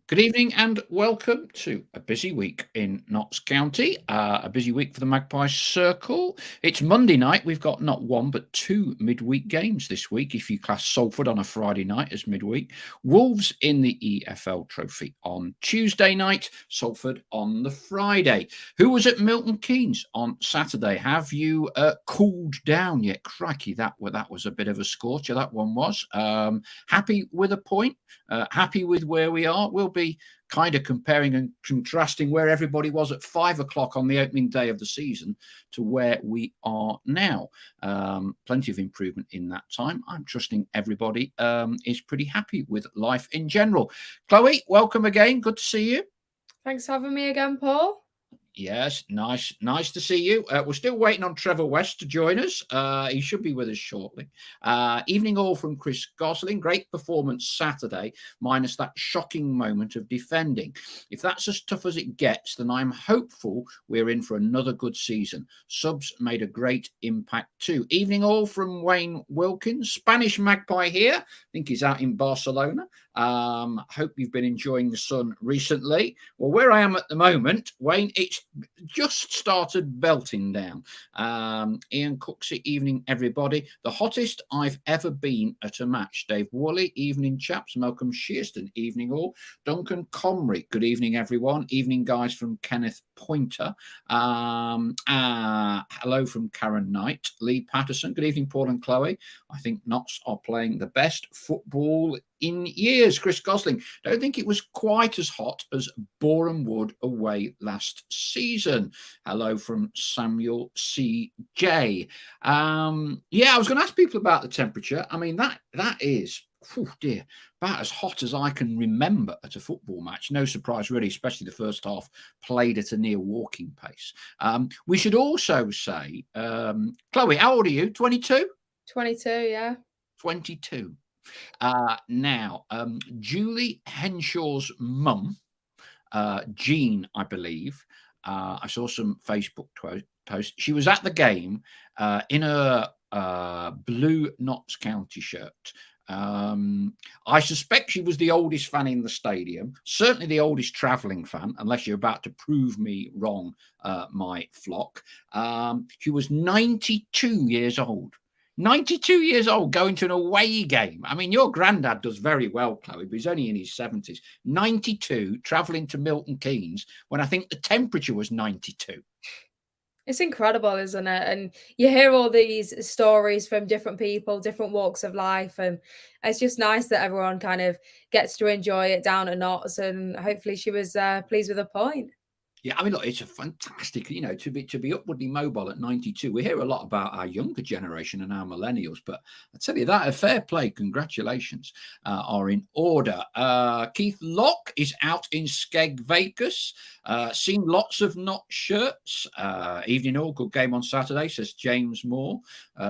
Good evening and welcome to a busy week in Notts County. A busy week for the Magpie Circle. It's Monday night. We've got not one but two midweek games this week, if you class Salford on a Friday night as midweek. Wolves in the EFL Trophy on Tuesday night, Salford on the Friday. Who was at Milton Keynes on Saturday? Have you cooled down yet? Crikey, that was a bit of a scorcher, that one was. Happy with a point? Happy with where we are? We'll be kind of comparing and contrasting where everybody was at 5 o'clock on the opening day of the season to where we are now. Plenty of improvement in that time. I'm trusting everybody is pretty happy with life in general. Chloe, welcome again. Good to see you. Thanks for having me again, Paul. Yes, nice to see you. We're still waiting on Trevor West to join us. He should be with us shortly. Evening all from Chris Gosling. Great performance Saturday, minus that shocking moment of defending. If that's as tough as it gets, then I'm hopeful we're in for another good season. Subs made a great impact too. Evening all from Wayne Wilkins. Spanish Magpie here. I think he's out in Barcelona. Hope you've been enjoying the sun recently. Well, where I am at the moment, Wayne, it's just started belting down. Ian Cooksey, evening, everybody. The hottest I've ever been at a match. Dave Woolley, evening, chaps. Malcolm Shearston, evening, all. Duncan Comrie, good evening, everyone. Evening, guys, from Kenneth Pointer. Hello from Karen Knight. Lee Patterson, good evening, Paul and Chloe. I think Notts are playing the best football in years. Chris Gosling, don't think it was quite as hot as Boreham Wood away last season. Hello from Samuel C.J. I was going to ask people about the temperature. I mean, that is, oh dear, about as hot as I can remember at a football match. No surprise, really, especially the first half played at a near walking pace. We should also say, Chloe, how old are you? 22? 22, yeah. 22. Now, Julie Henshaw's mum, Jean, I believe, I saw some Facebook posts. She was at the game in a blue Notts County shirt. I suspect she was the oldest fan in the stadium, certainly the oldest travelling fan, unless you're about to prove me wrong, my flock. She was 92 years old. 92 years old going to an away game. I mean, your granddad does very well, Chloe, but he's only in his 70s. 92, travelling to Milton Keynes when I think the temperature was 92. It's incredible, isn't it? And you hear all these stories from different people, different walks of life, and it's just nice that everyone kind of gets to enjoy it down at Notts. And hopefully, she was pleased with the point. Yeah, I mean, look, it's a fantastic, to be upwardly mobile at 92. We hear a lot about our younger generation and our millennials, but I tell you that a fair play, congratulations, are in order. Keith Locke is out in Skeg Vegas. Seen lots of Not shirts. Evening all, good game on Saturday, says James Moore.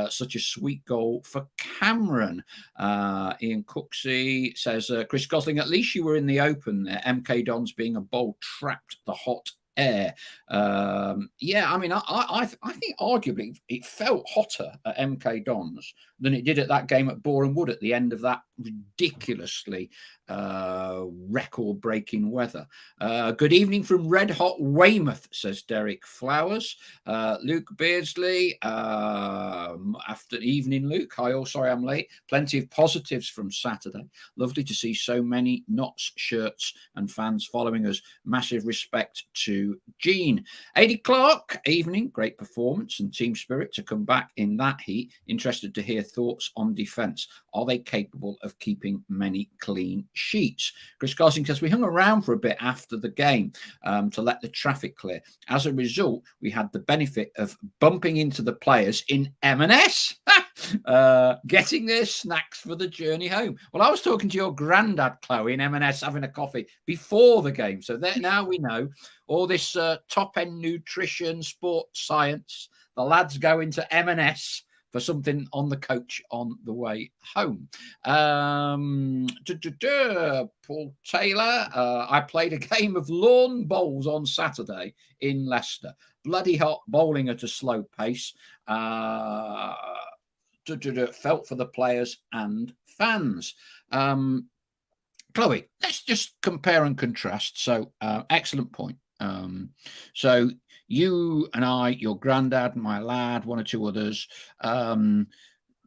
Such a sweet goal for Cameron. Ian Cooksey says, Chris Gosling, at least you were in the open there. MK Dons being a bowl trapped the hot air. I mean, I think arguably it felt hotter at MK Dons than it did at that game at Boreham Wood at the end of that ridiculously record-breaking weather. Good evening from Red Hot Weymouth, says Derek Flowers. Luke Beardsley, after evening, Luke. Hi, all, sorry I'm late. Plenty of positives from Saturday. Lovely to see so many Notts shirts and fans following us. Massive respect to Jean. Adi Clark, evening, great performance and team spirit to come back in that heat. Interested to hear thoughts on defence. Are they capable of keeping many clean sheets? Chris Gosling says, we hung around for a bit after the game to let the traffic clear. As a result, we had the benefit of bumping into the players in M&S, getting their snacks for the journey home. Well, I was talking to your granddad, Chloe, in M&S having a coffee before the game. So there, now we know all this top-end nutrition, sports science. The lads go into M&S for something on the coach on the way home. Paul Taylor, I played a game of lawn bowls on Saturday in Leicester. Bloody hot, bowling at a slow pace. Felt for the players and fans. Chloe, let's just compare and contrast. So, excellent point. So you and I, your granddad, my lad, one or two others,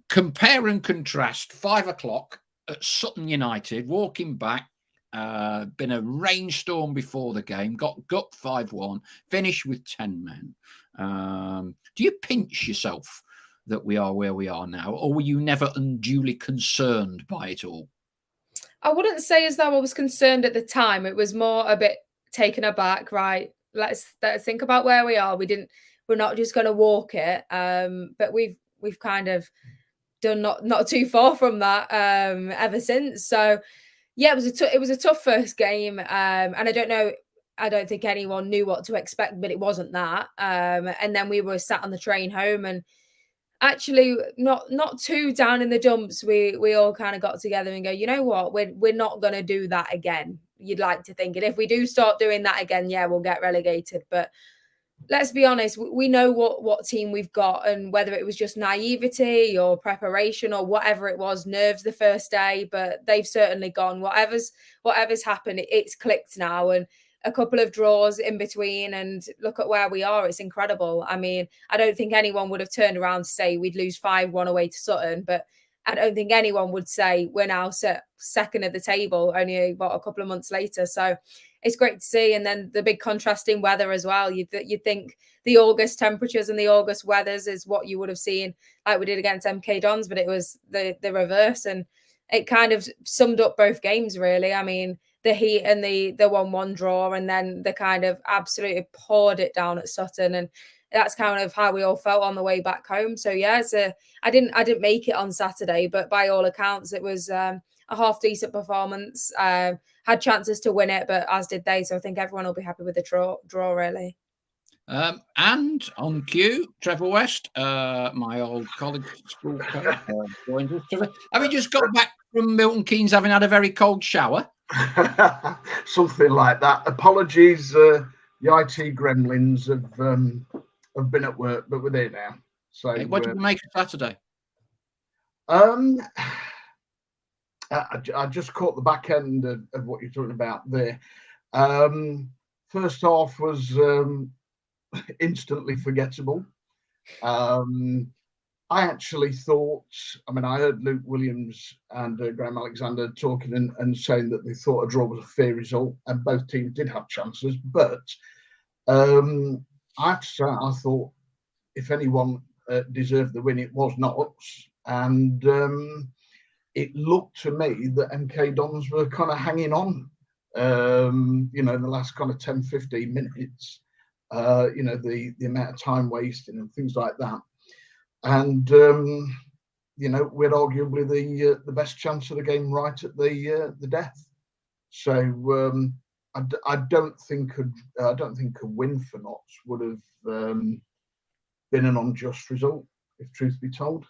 compare and contrast 5 o'clock at Sutton United, walking back. Been a rainstorm before the game, got 5-1, finished with 10 men. Do you pinch yourself that we are where we are now, or were you never unduly concerned by it all? I wouldn't say as though I was concerned at the time. It was more a bit taken aback, right? Let's think about where we are. We're not just going to walk it. But we've kind of done not too far from that ever since. So yeah, it was a tough first game, and I don't know. I don't think anyone knew what to expect, but it wasn't that. And then we were sat on the train home, and actually not too down in the dumps. We all kind of got together and go, you know what, we're not going to do that again. You'd like to think, and if we do start doing that again, yeah, we'll get relegated. But let's be honest, we know what team we've got, and whether it was just naivety or preparation or whatever it was, nerves the first day, but they've certainly gone. Whatever's happened, it's clicked now, and a couple of draws in between, and look at where we are. It's incredible. I mean, I don't think anyone would have turned around to say we'd lose 5-1 away to Sutton, but I don't think anyone would say we're now second at the table only about a couple of months later. So it's great to see. And then the big contrasting weather as well. You'd think the August temperatures and the August weathers is what you would have seen like we did against MK Dons, but it was the reverse. And it kind of summed up both games, really. I mean, the heat and the 1-1 draw, and then the kind of absolutely poured it down at Sutton. And that's kind of how we all felt on the way back home. So yeah, I didn't make it on Saturday, but by all accounts, it was a half decent performance. Had chances to win it, but as did they. So I think everyone will be happy with the draw really. And on cue, Trevor West, my old college school coach, joins us. Trevor, have you just got back from Milton Keynes having had a very cold shower? Something like that. Apologies, the IT gremlins have been at work, but we're there now. So, hey, what did you make of Saturday? I just caught the back end of what you're talking about there. First half was instantly forgettable. I actually thought, I heard Luke Williams and Graham Alexander talking and saying that they thought a draw was a fair result, and both teams did have chances. But I have to say, I thought if anyone deserved the win, it was Notts. And it looked to me that MK Dons were kind of hanging on, in the last kind of 10, 15 minutes, the amount of time wasting and things like that. And, we had arguably the best chance of the game right at the death. So I don't think a win for Notts would have been an unjust result, if truth be told.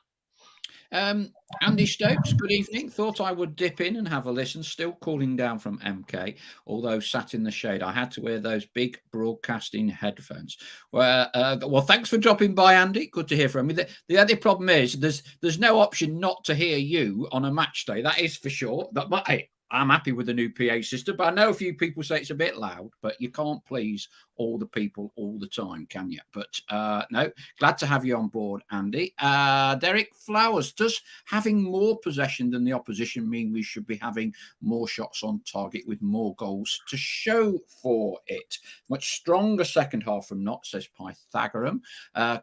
Andy Stokes, good evening. Thought I would dip in and have a listen. Still calling down from MK, although sat in the shade. I had to wear those big broadcasting headphones. Well, thanks for dropping by, Andy. Good to hear from you. The other problem is there's no option not to hear you on a match day. That is for sure. But hey, I'm happy with the new PA system, but I know a few people say it's a bit loud, but you can't please all the people all the time, can you? But no, glad to have you on board, Andy. Derek Flowers, does having more possession than the opposition mean we should be having more shots on target with more goals to show for it? Much stronger second half from Notts, says Pythagorean.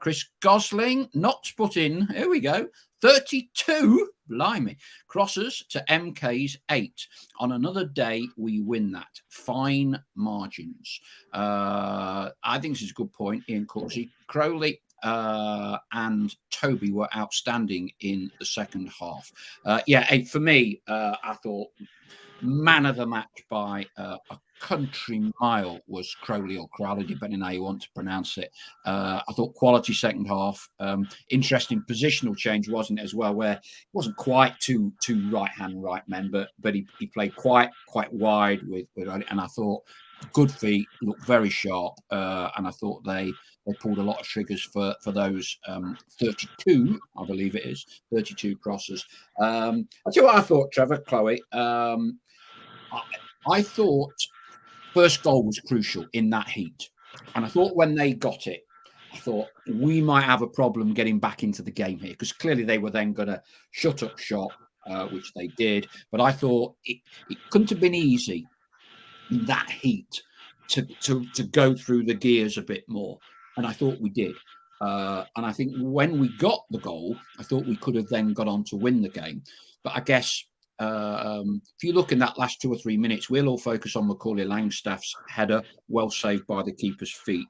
Chris Gosling, Notts put in, here we go, 32, blimey, crosses to MK's 8. On another day, we win that. Fine margins. I think this is a good point, Ian Courtesy. Crowley and Toby were outstanding in the second half. For me, I thought man of the match by a country mile was Crowley or Crowley, depending on how you want to pronounce it. I thought quality second half. Interesting positional change, wasn't it, as well, where it wasn't quite two right men, but he played quite wide with and I thought good feet, looked very sharp, and I thought they pulled a lot of triggers for those 32, I believe it is, 32 crosses. I'll tell you what I thought, Trevor, Chloe. I thought first goal was crucial in that heat. And I thought when they got it, I thought we might have a problem getting back into the game here, because clearly they were then going to shut up shop, which they did. But I thought it couldn't have been easy in that heat to go through the gears a bit more. And I thought we did. And I think when we got the goal, I thought we could have then got on to win the game. But I guess if you look in that last 2 or 3 minutes, we'll all focus on Macaulay Langstaff's header, well saved by the keeper's feet.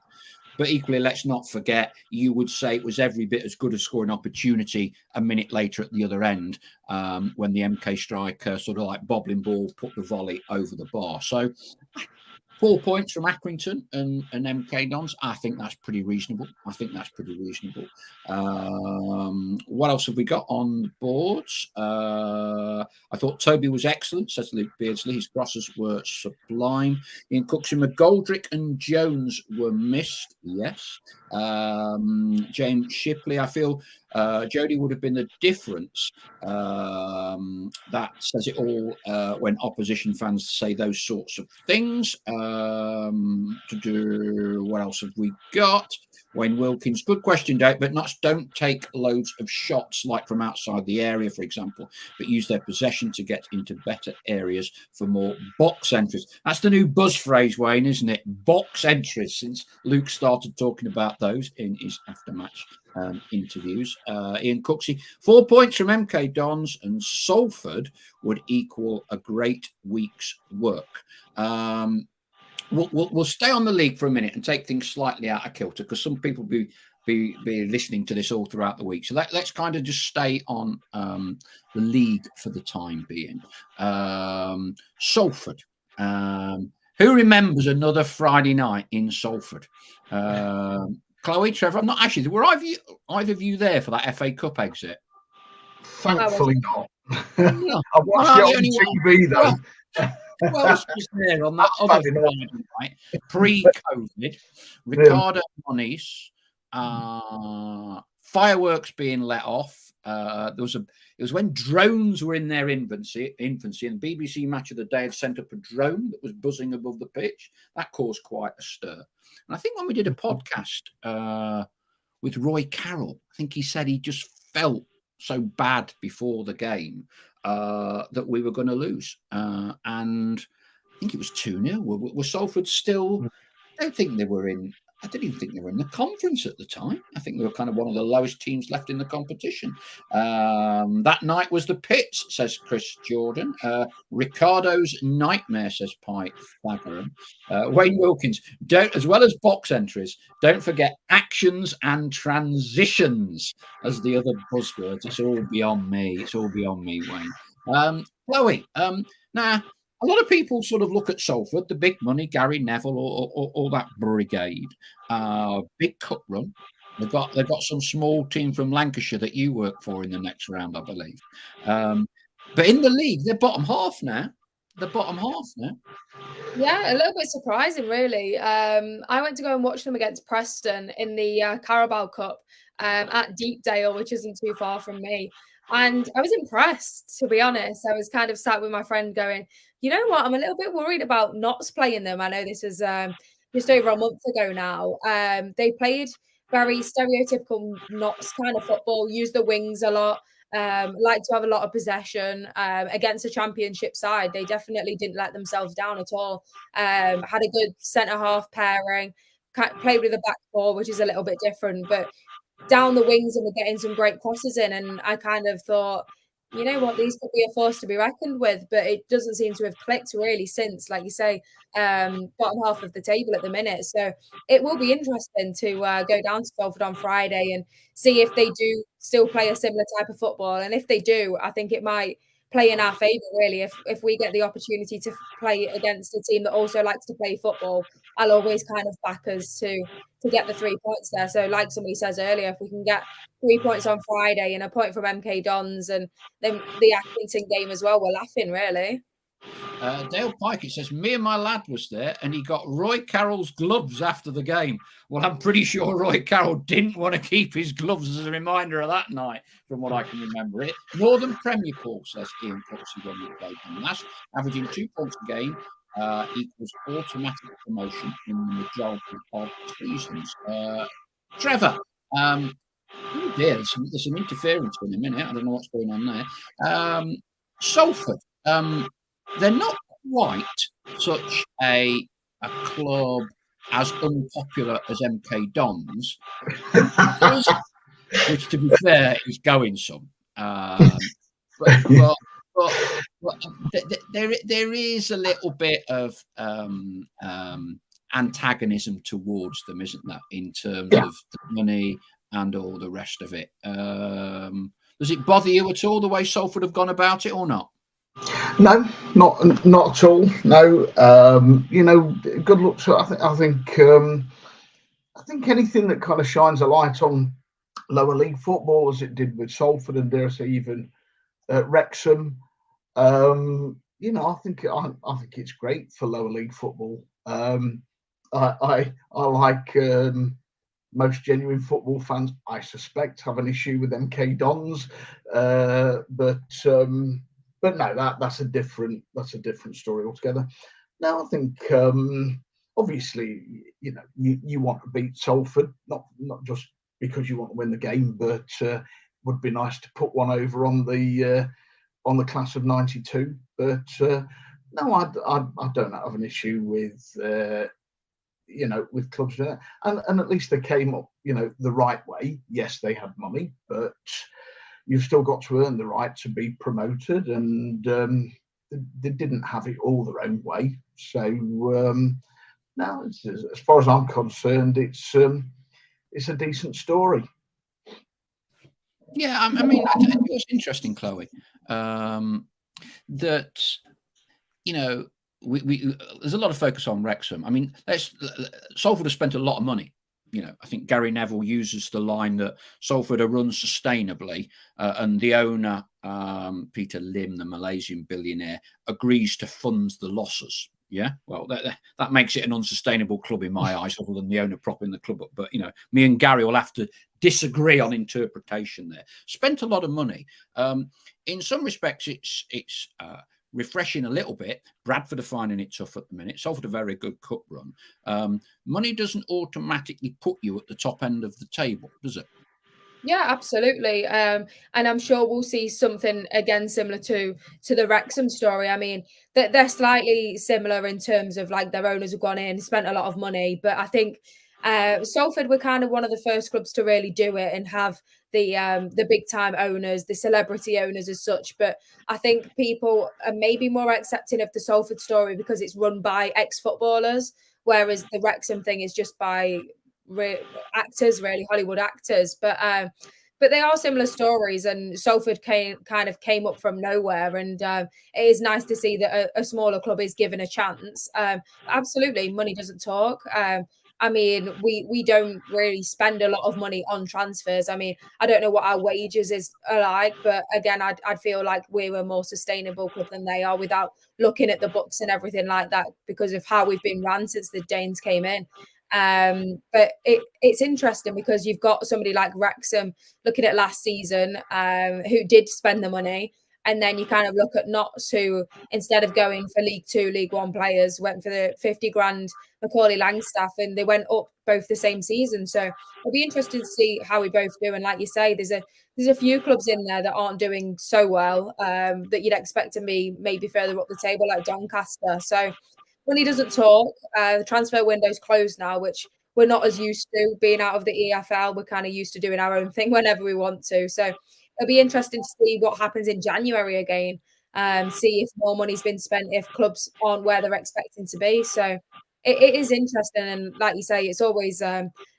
But equally, let's not forget, you would say it was every bit as good as scoring opportunity a minute later at the other end, when the MK striker sort of like bobbling ball put the volley over the bar. So 4 points from Accrington and MK Dons. I think that's pretty reasonable. What else have we got on the boards? I thought Toby was excellent, says Luke Beardsley. His crosses were sublime. Ian Cookson, McGoldrick and Jones were missed. Yes. James Shipley, I feel Jody would have been the difference. That says it all when opposition fans say those sorts of things. What else have we got? Wayne Wilkins, good question, Dave, but don't take loads of shots like from outside the area, for example, but use their possession to get into better areas for more box entries. That's the new buzz phrase, Wayne, isn't it? Box entries, since Luke started talking about those in his aftermatch interviews. Ian Cooksey, 4 points from MK Dons, and Salford would equal a great week's work. We'll stay on the league for a minute and take things slightly out of kilter, because some people be listening to this all throughout the week. So let's kind of just stay on the league for the time being. Salford. Who remembers another Friday night in Salford? Chloe, Trevor, I'm not actually. Were either of you there for that FA Cup exit? Thankfully not. I watched it on TV though. Who else was there on that other Friday night, pre-COVID? Ricardo Moniz, fireworks being let off. It was when drones were in their infancy, and BBC Match of the Day had sent up a drone that was buzzing above the pitch. That caused quite a stir. And I think when we did a podcast with Roy Carroll, I think he said he just felt so bad before the game that we were going to lose. And I think it was 2-0. Were Salford still? I didn't even think they were in the conference at the time. I think they were kind of one of the lowest teams left in the competition. That night was the pits, says Chris Jordan. Ricardo's nightmare, says Pike Faggeran. Wayne Wilkins, as well as box entries, don't forget actions and transitions as the other buzzwords. It's all beyond me. Wayne. Chloe, now, a lot of people sort of look at Salford, the big money, Gary Neville, or that brigade, big cup run. They've got some small team from Lancashire that you work for in the next round, I believe. But in the league, they're bottom half now. Yeah, a little bit surprising, really. I went to go and watch them against Preston in the Carabao Cup at Deepdale, which isn't too far from me. And I was impressed, to be honest. I was kind of sat with my friend going, you know what? I'm a little bit worried about Notts playing them. I know this is just over a month ago now. They played very stereotypical Notts kind of football, used the wings a lot, like to have a lot of possession against a championship side. They definitely didn't let themselves down at all. Had a good centre-half pairing, played with a back four, which is a little bit different, but down the wings and we're getting some great crosses in. And I kind of thought, you know what, these could be a force to be reckoned with, but it doesn't seem to have clicked really since, like you say, bottom half of the table at the minute. So it will be interesting to go down to Salford on Friday and see if they do still play a similar type of football. And if they do, I think it might play in our favour, really. If we get the opportunity to play against a team that also likes to play football, I'll always kind of back us to get the 3 points there. So like somebody says earlier, if we can get 3 points on Friday and a point from MK Dons and then the Accrington game as well, we're laughing, really. Dale Pike, it says, me and my lad was there and he got Roy Carroll's gloves after the game. Well, I'm pretty sure Roy Carroll didn't want to keep his gloves as a reminder of that night, from what I can remember it. Northern Premier, Paul says, Ian Putsey, when we played them last, averaging 2 points a game equals automatic promotion in the majority of seasons. Trevor, oh dear, there's some interference in a minute. I don't know what's going on there. Salford, they're not quite such a club as unpopular as MK Dons, which, to be fair, is going some. But there is a little bit of antagonism towards them, isn't there, in terms of the money and all the rest of it. Does it bother you at all the way Salford have gone about it, or not? No, not at all. No, good luck to. I think anything that kind of shines a light on lower league football, as it did with Salford and dare I say even Wrexham. I think it's great for lower league football. I like most genuine football fans, I suspect, have an issue with MK Dons, but no, that's a different story altogether. Now, I think obviously, you want to beat Salford, not just because you want to win the game, but would be nice to put one over on the class of '92. But no, I don't have an issue with with clubs doing that, and at least they came up the right way. Yes, they had money, but you've still got to earn the right to be promoted, and they didn't have it all their own way. So now, as far as I'm concerned, it's a decent story. Yeah, I mean, it was interesting, Chloe, that we there's a lot of focus on Wrexham. I mean, Salford has spent a lot of money. I think Gary Neville uses the line that Salford are run sustainably, and the owner, Peter Lim, the Malaysian billionaire, agrees to fund the losses. Yeah, well, that makes it an unsustainable club in my eyes, other than the owner propping the club up. But me and Gary will have to disagree on interpretation there. Spent a lot of money. In some respects, it's refreshing a little bit. Bradford are finding it tough at the minute. Salford a very good cup run. Money doesn't automatically put you at the top end of the table, does it? Yeah, absolutely. And I'm sure we'll see something again similar to the Wrexham story. I mean, they're slightly similar in terms of like their owners have gone in, spent a lot of money, but I think Salford were kind of one of the first clubs to really do it and have the big time owners, the celebrity owners as such. But I think people are maybe more accepting of the Salford story because it's run by ex-footballers, whereas the Wrexham thing is just by actors, really Hollywood actors. But they are similar stories, and Salford came up from nowhere, and it is nice to see that a smaller club is given a chance. Absolutely, money doesn't talk. I mean, we don't really spend a lot of money on transfers. I mean, I don't know what our wages are like, but again, I'd feel like we're a more sustainable club than they are without looking at the books and everything like that because of how we've been ran since the Danes came in. But it's interesting because you've got somebody like Wrexham looking at last season, who did spend the money, and then you kind of look at Notts, who instead of going for League Two, League One players, went for the 50 grand Macaulay Langstaff, and they went up both the same season. So it'll be interesting to see how we both do. And like you say, there's a few clubs in there that aren't doing so well, that you'd expect to be maybe further up the table, like Doncaster. So money doesn't talk. The transfer window's closed now, which we're not as used to being out of the EFL. We're kind of used to doing our own thing whenever we want to. So it'll be interesting to see what happens in January again. See if more money's been spent, if clubs aren't where they're expecting to be. So it is interesting. And like you say, it's always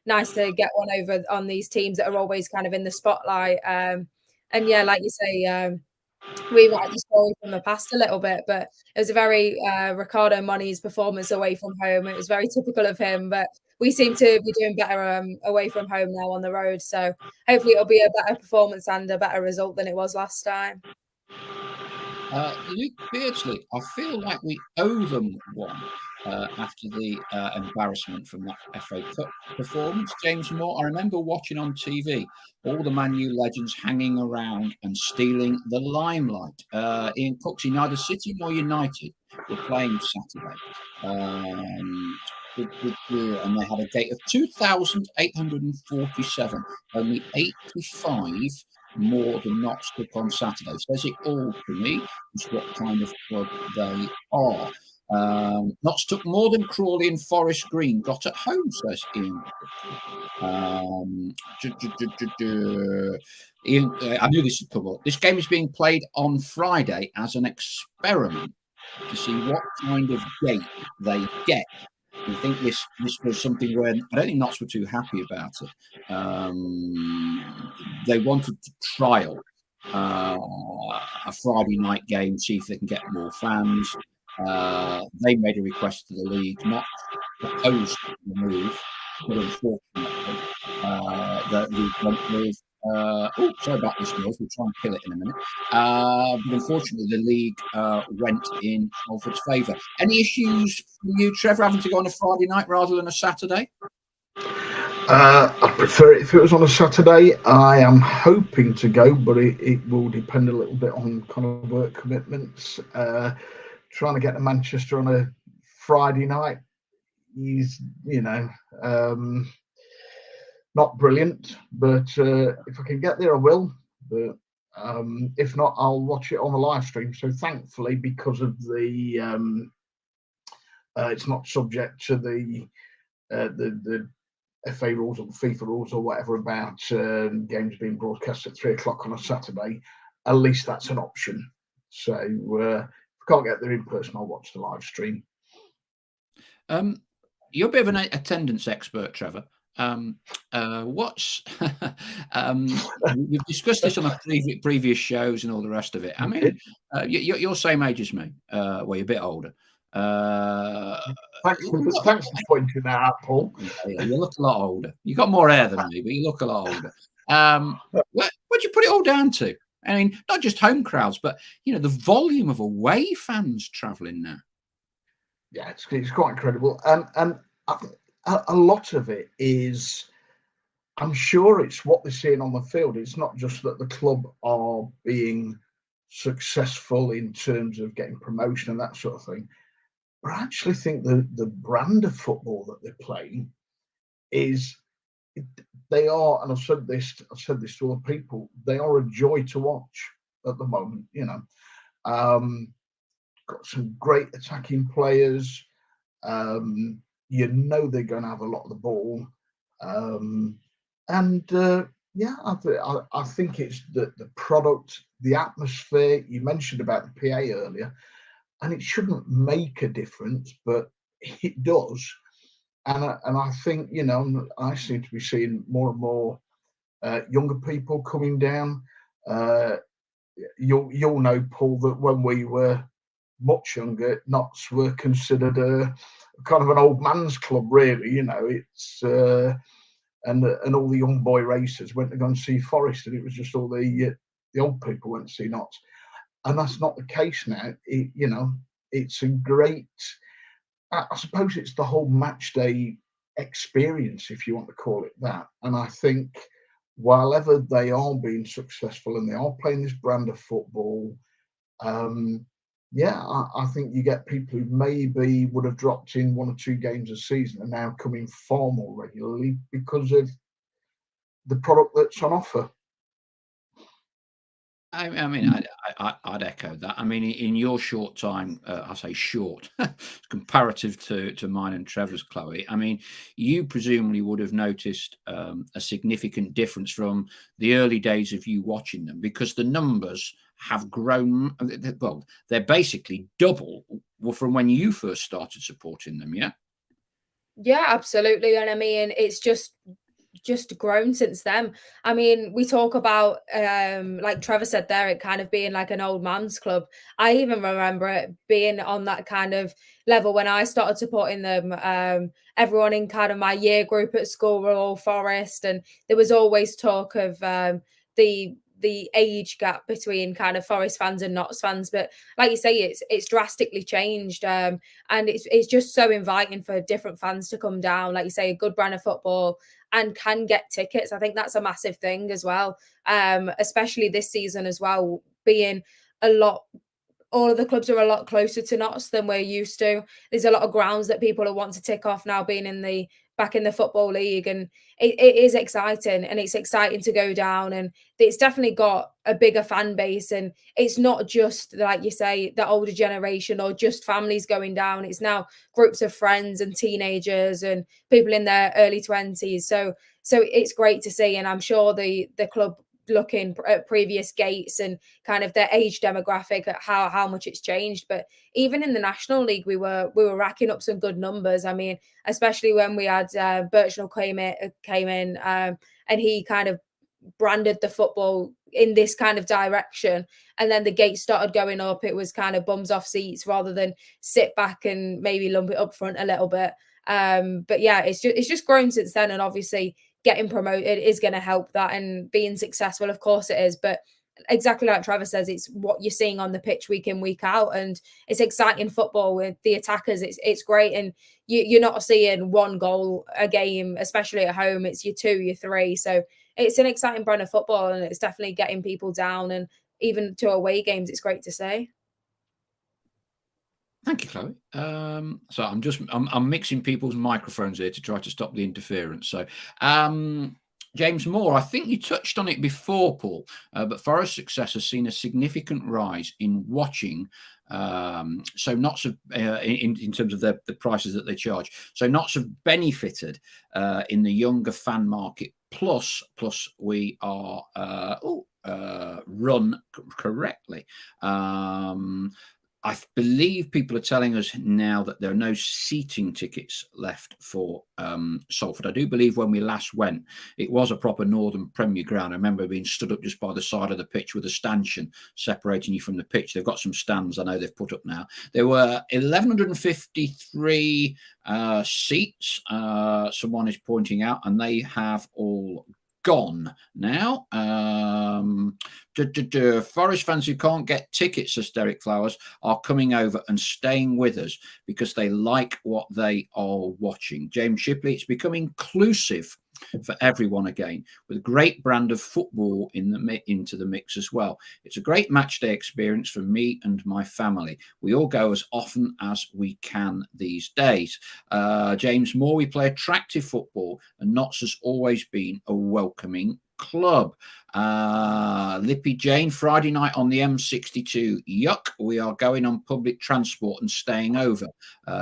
nice to get one over on these teams that are always kind of in the spotlight. And yeah, like you say, rewrite the story from the past a little bit, but it was a very Ricardo Moni's performance away from home. It was very typical of him, but we seem to be doing better away from home now on the road. So hopefully it'll be a better performance and a better result than it was last time. Luke Beardsley, I feel like we owe them one after the embarrassment from that FA Cup performance. James Moore, I remember watching on TV all the Man U legends hanging around and stealing the limelight. Ian Cooksey, neither City nor United were playing Saturday. And they had a gate of 2,847, only 85 more than Notts took on Saturday. Says it all to me, is what kind of club they are. Notts took more than Crawley and Forest Green got at home, says Ian. Ian, I knew this would come up. This game is being played on Friday as an experiment to see what kind of gate they get. I think this was something where I don't think Notts were too happy about it. They wanted to trial a Friday night game, see if they can get more fans. They made a request to the league, not proposed the move, but unfortunately, the league went with. Sorry about this noise. We'll try and kill it in a minute. But unfortunately, the league went in Salford's favour. Any issues for you, Trevor, having to go on a Friday night rather than a Saturday? I prefer it if it was on a Saturday. I am hoping to go, but it will depend a little bit on kind of work commitments. Trying to get to Manchester on a Friday night is, not brilliant. But if I can get there, I will. But if not, I'll watch it on the live stream. So thankfully, because of the, it's not subject to the FA rules or the FIFA rules or whatever about games being broadcast at 3 o'clock on a Saturday, at least that's an option. So if I can't get there in person, I'll watch the live stream. You're a bit of an attendance expert, Trevor. What's we've discussed this on the previous shows and all the rest of it. I mean, you're same age as me. Well, you're a bit older. Thanks for pointing that out, Paul. Yeah, you look a lot older. You got more hair than me, but you look a lot older. What'd you put it all down to? I mean, not just home crowds, but the volume of away fans travelling now. Yeah, it's quite incredible, and I think a lot of it is, I'm sure it's what they're seeing on the field. It's not just that the club are being successful in terms of getting promotion and that sort of thing. But I actually think the brand of football that they're playing is, they are, and I've said this to other people, they are a joy to watch at the moment. Got some great attacking players. They're going to have a lot of the ball. I think it's the product, the atmosphere. You mentioned about the PA earlier, and it shouldn't make a difference, but it does. And I think, I seem to be seeing more and more younger people coming down. You'll know, Paul, that when we were much younger, Notts were considered a kind of an old man's club, really. It's and all the young boy racers went to go and see Forest, and it was just all the old people went to see Notts, and that's not the case now. It's a great, I suppose it's the whole match day experience, if you want to call it that. And I think while ever they are being successful and they are playing this brand of football, I think you get people who maybe would have dropped in 1 or 2 games a season and now coming far more regularly because of the product that's on offer. I mean, I'd echo that. I mean, in your short time, I say short, comparative to mine and Trevor's, Chloe. I mean, you presumably would have noticed a significant difference from the early days of you watching them, because the numbers have grown. Well, they're basically double from when you first started supporting them. Yeah. Yeah, absolutely. And I mean, it's just grown since then. I mean, we talk about like Trevor said there, it kind of being like an old man's club. I even remember it being on that kind of level when I started supporting them. Everyone in kind of my year group at school were all Forest, and there was always talk of the the age gap between kind of Forest fans and Notts fans, but like you say, it's drastically changed, and it's just so inviting for different fans to come down. Like you say, a good brand of football and can get tickets. I think that's a massive thing as well, especially this season as well, being a lot. All of the clubs are a lot closer to Notts than we're used to. There's a lot of grounds that people want to tick off now, being in the back in the Football League, and it is exciting, and it's exciting to go down, and it's definitely got a bigger fan base, and it's not just, like you say, the older generation or just families going down. It's now groups of friends and teenagers and people in their early 20s. So it's great to see, and I'm sure the club, looking at previous gates and kind of their age demographic, at how much it's changed. But even in the National League, we were racking up some good numbers. I mean, especially when we had Birchnell came in, and he kind of branded the football in this kind of direction, and then the gates started going up. It was kind of bums off seats rather than sit back and maybe lump it up front a little bit. But yeah, it's just grown since then, and obviously getting promoted is going to help that, and being successful, of course it is. But exactly like Trevor says, it's what you're seeing on the pitch week in, week out, and it's exciting football with the attackers. It's great, and you're not seeing one goal a game, especially at home. It's your 2, your 3. So it's an exciting brand of football, and it's definitely getting people down, and even to away games, it's great to see. Thank you, Chloe. So I'm mixing people's microphones here to try to stop the interference. So, James Moore, I think you touched on it before, Paul, but Forest's success has seen a significant rise in watching. So Notts have, in terms of the prices that they charge. So Notts have benefited in the younger fan market. Plus we are run correctly. I believe people are telling us now that there are no seating tickets left for Salford. I do believe when we last went, it was a proper Northern Premier ground. I remember being stood up just by the side of the pitch with a stanchion separating you from the pitch. They've got some stands I know they've put up now. There were 1,153 seats, someone is pointing out, and they have all gone now. Forest fans who can't get tickets, says Derek Flowers, are coming over and staying with us because they like what they are watching. James Shipley, it's become inclusive for everyone again, with a great brand of football into the mix as well. It's a great match day experience for me and my family. We all go as often as we can these days. James Moore, we play attractive football, and Notts has always been a welcoming club. Lippy Jane, Friday night on the M62. Yuck, we are going on public transport and staying over.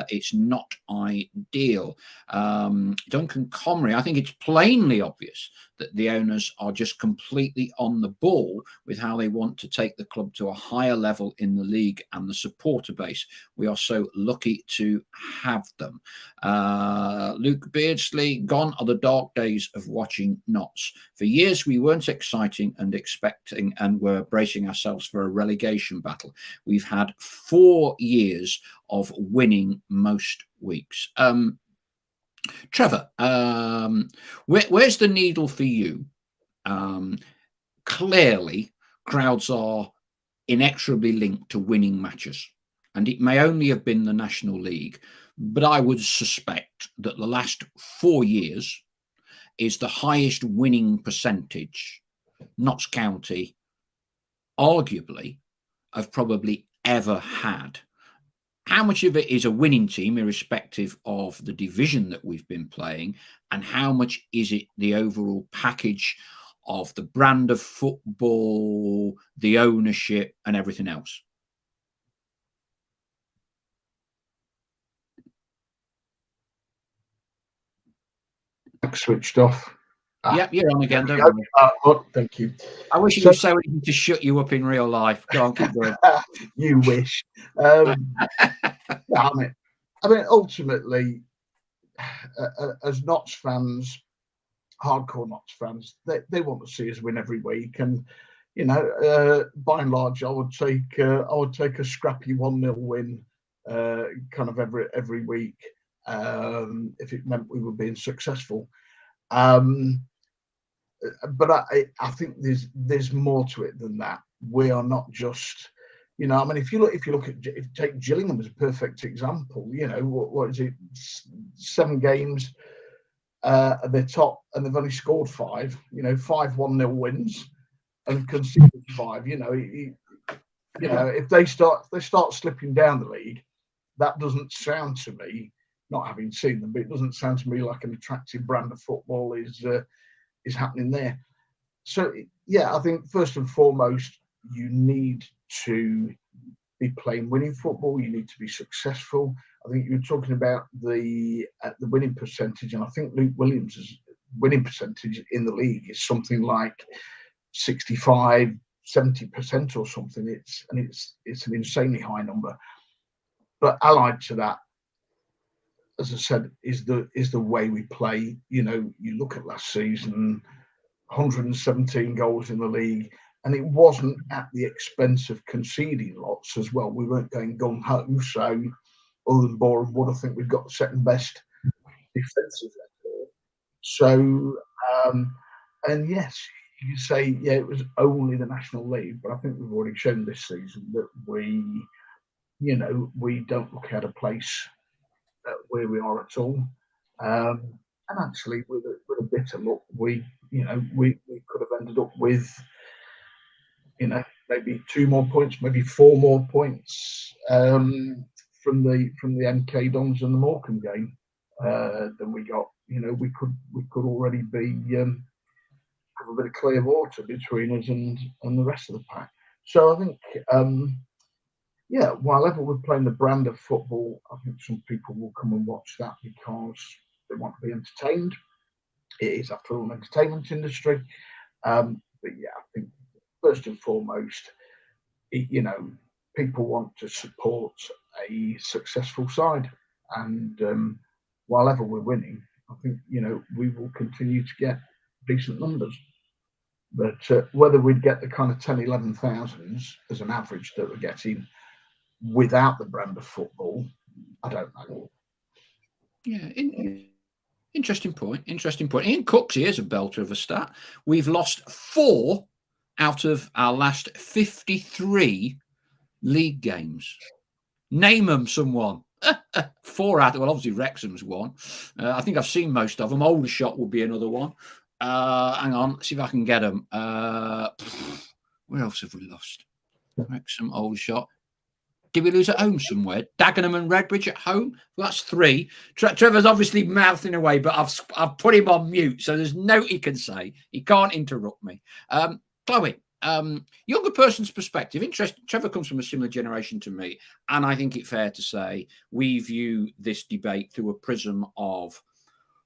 It's not ideal. Duncan Comrie, I think it's plainly obvious that the owners are just completely on the ball with how they want to take the club to a higher level in the league and the supporter base. We are so lucky to have them. Luke Beardsley, gone are the dark days of watching Notts. For years, we weren't exciting and expecting and were bracing ourselves for a relegation battle. We've had 4 years of winning most weeks. Trevor, where's the needle for you? Clearly, crowds are inexorably linked to winning matches, and it may only have been the National League, but I would suspect that the last 4 years is the highest winning percentage Notts County arguably have probably ever had. How much of it is a winning team, irrespective of the division that we've been playing, and how much is it the overall package of the brand of football, the ownership, and everything else? Switched off. Yep, you're on again, don't worry. Thank you. I wish it was so easy to shut you up in real life. Go on, keep going. You wish. I mean, ultimately, as Notts fans, hardcore Notts fans, they want to see us win every week, and by and large, I would take a scrappy 1-0 win, kind of every week, if it meant we were being successful. but I think there's more to it than that. We are not just, I mean, if you look at, if you take Gillingham as a perfect example, what is it, 7 games at their top, and they've only scored 5, 5 1-0 wins, and conceded 5. If they start slipping down the league, that doesn't sound to me, not having seen them, but it doesn't sound to me like an attractive brand of football is happening there. So yeah, I think first and foremost, you need to be playing winning football. You need to be successful. I think you were talking about the winning percentage, and I think Luke Williams' winning percentage in the league is something like 65, 70% or something. It's an insanely high number. But allied to that, as I said, is the way we play. You look at last season, 117 goals in the league, and it wasn't at the expense of conceding lots as well. We weren't going gung ho. So, other than Boreham Wood, I think we've got the second best defensive record. So, and yes, you can say, yeah, it was only the National League, but I think we've already shown this season that we don't look out of place where we are at all. And actually, with a bit of luck, we could have ended up with, maybe 2 more points, maybe 4 more points from the MK Dons and the Morecambe game than we got. We could already be have a bit of clear water between us and the rest of the pack. So I think, while ever we're playing the brand of football, I think some people will come and watch that because they want to be entertained. It is, after all, an entertainment industry. But yeah, I think first and foremost, people want to support a successful side, and while ever we're winning, I think we will continue to get decent numbers. But whether we'd get the kind of 10, 11,000 as an average that we're getting without the brand of football, I don't know. Yeah, interesting point. Ian Cooks, here's a belter of a stat. We've lost 4 out of our last 53 league games. Name them, someone. 4 out. Well, obviously Wrexham's one. I think I've seen most of them. Aldershot would be another one. Hang on, see if I can get them. Where else have we lost? Wrexham, Aldershot. Did we lose at home somewhere? Dagenham and Redbridge at home? Well, that's 3. Trevor's obviously mouthing away, but I've put him on mute, so there's no he can say. He can't interrupt me. Chloe, younger person's perspective. Interesting. Trevor comes from a similar generation to me, and I think it's fair to say we view this debate through a prism of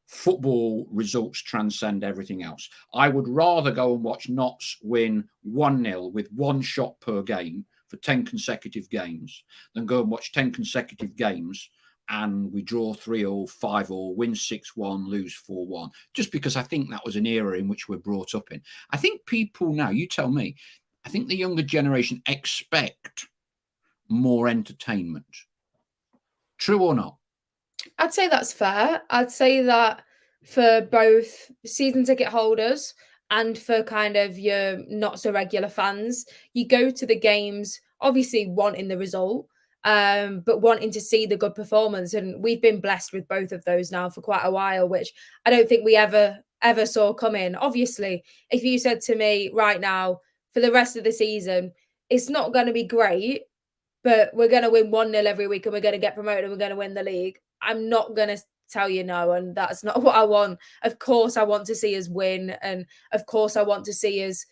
football results transcend everything else. I would rather go and watch Notts win 1-0 with 1 shot per game for 10 consecutive games than go and watch 10 consecutive games and we draw 3-0, 5-0, win 6-1, lose 4-1, just because I think that was an era in which we're brought up in. I think people now, you tell me, I think the younger generation expect more entertainment. True or not? I'd say that's fair. I'd say that for both season ticket holders and for kind of your not so regular fans, you go to the games obviously wanting the result, but wanting to see the good performance. And we've been blessed with both of those now for quite a while, which I don't think we ever saw coming. Obviously, if you said to me right now, for the rest of the season, it's not going to be great, but we're going to win 1-0 every week and we're going to get promoted and we're going to win the league, I'm not going to tell you no, and that's not what I want. Of course I want to see us win, and of course I want to see us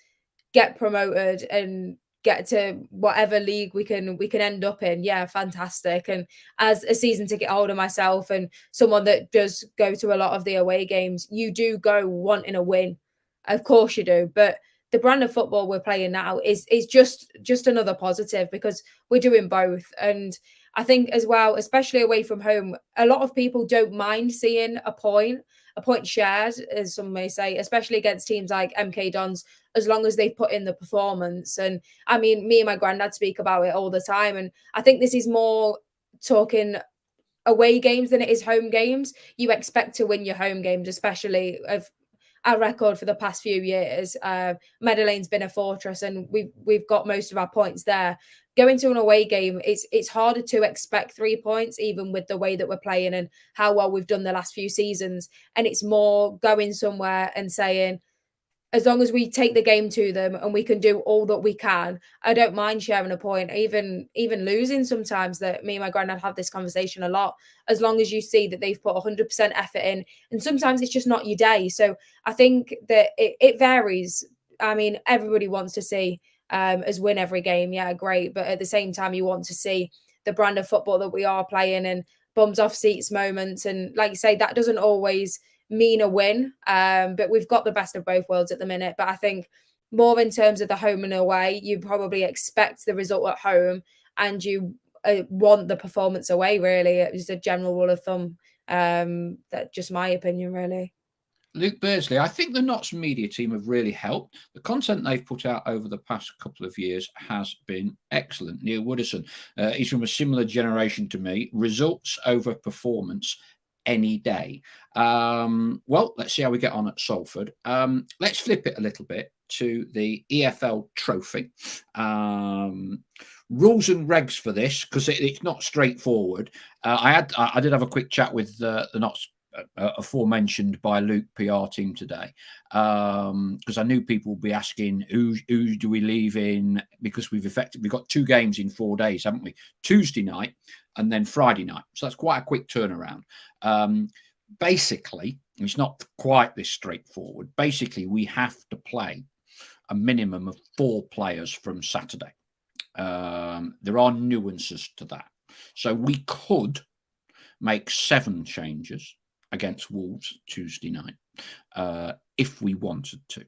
get promoted and get to whatever league we can end up in. Yeah, fantastic. And as a season ticket holder myself and someone that does go to a lot of the away games, you do go wanting a win, of course you do, but the brand of football we're playing now is just another positive because we're doing both. And I think as well, especially away from home, a lot of people don't mind seeing a point shared, as some may say, especially against teams like MK Dons, as long as they've put in the performance. And I mean, me and my granddad speak about it all the time. And I think this is more talking away games than it is home games. You expect to win your home games, especially our record for the past few years. Meadow Lane's been a fortress, and we've got most of our points there. Going to an away game, it's harder to expect 3 points, even with the way that we're playing and how well we've done the last few seasons. And it's more going somewhere and saying, as long as we take the game to them and we can do all that we can, I don't mind sharing a point, even losing sometimes. That me and my granddad have this conversation a lot. As long as you see that they've put 100% effort in, and sometimes it's just not your day. So I think that it varies. I mean, everybody wants to see us win every game. Yeah, great. But at the same time, you want to see the brand of football that we are playing and bums off seats moments. And like you say, that doesn't always mean a win, but we've got the best of both worlds at the minute. But I think more in terms of the home and away, you probably expect the result at home and you want the performance away, really. It was a general rule of thumb. That's just my opinion, really. Luke Beardsley, I think the Notts media team have really helped. The content they've put out over the past couple of years has been excellent. Neil Woodison, he's from a similar generation to me. Results over performance any day. Well, let's see how we get on at Salford. Let's flip it a little bit to the EFL Trophy. Rules and regs for this, because it's not straightforward. I did have a quick chat with the Notts aforementioned by Luke PR team today, because I knew people would be asking who do we leave in, because we've got 2 games in 4 days, haven't we? Tuesday night and then Friday night, so that's quite a quick turnaround. Basically, it's not quite this straightforward. Basically, we have to play a minimum of 4 players from Saturday. There are nuances to that, so we could make 7 changes against Wolves Tuesday night if we wanted to.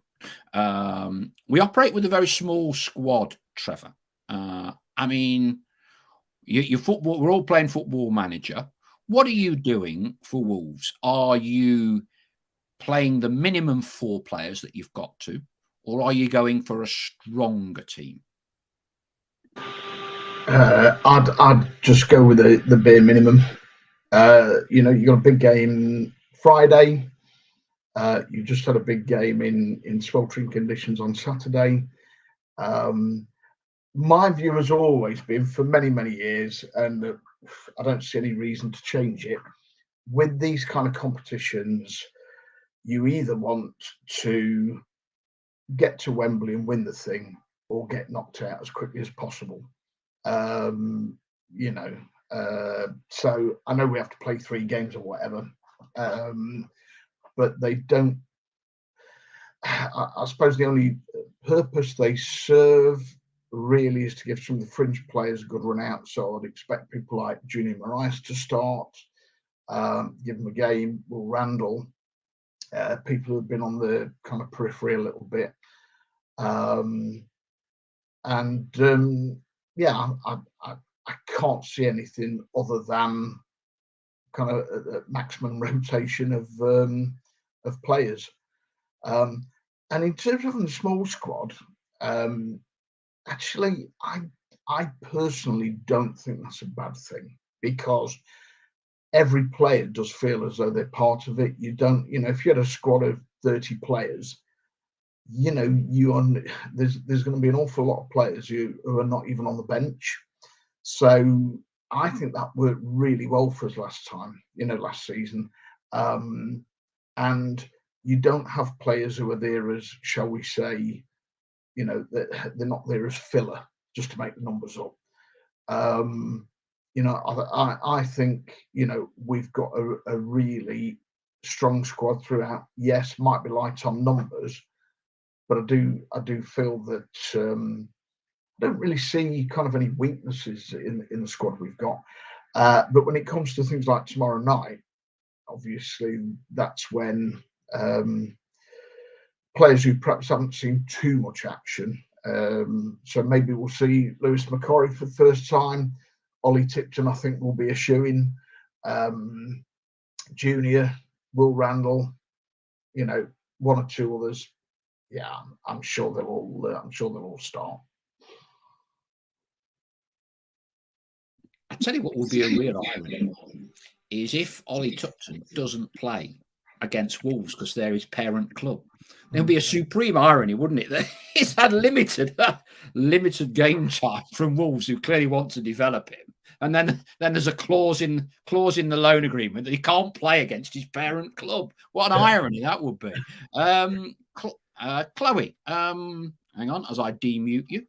We operate with a very small squad, Trevor. I mean, your football, we're all playing Football Manager. What are you doing for Wolves? Are you playing the minimum 4 players that you've got to, or are you going for a stronger team? I'd just go with the bare minimum. You got a big game Friday. You just had a big game in sweltering conditions on Saturday. My view has always been, for many, many years, and I don't see any reason to change it, with these kind of competitions, you either want to get to Wembley and win the thing or get knocked out as quickly as possible. So I know we have to play 3 games or whatever, but they don't. I suppose the only purpose they serve really is to give some of the fringe players a good run out. So I'd expect people like Junior Marais to start, give them a game. Will Randall, people who have been on the kind of periphery a little bit, I can't see anything other than kind of a maximum rotation of players. And in terms of the small squad, actually, I personally don't think that's a bad thing, because every player does feel as though they're part of it. You don't, if you had a squad of 30 players, there's going to be an awful lot of players who are not even on the bench. So I think that worked really well for us last season. And you don't have players who are there as, shall we say, they're not there as filler just to make the numbers up. I think, we've got a really strong squad throughout. Yes, might be light on numbers, but I do feel that I don't really see kind of any weaknesses in the squad we've got. But when it comes to things like tomorrow night, obviously that's when players who perhaps haven't seen too much action. So maybe we'll see Lewis McCorry for the first time. Ollie Tipton, I think, will be a shoo-in. Junior, Will Randall, 1 or 2 others. Yeah, I'm sure they'll all start. I tell you what would be a real irony is if Ollie Tipton doesn't play against Wolves because they're his parent club. It would be a supreme irony, wouldn't it? That he's had limited game time from Wolves, who clearly want to develop him, and then there's a clause in the loan agreement that he can't play against his parent club. What an irony that would be. Chloe, hang on as I demute you.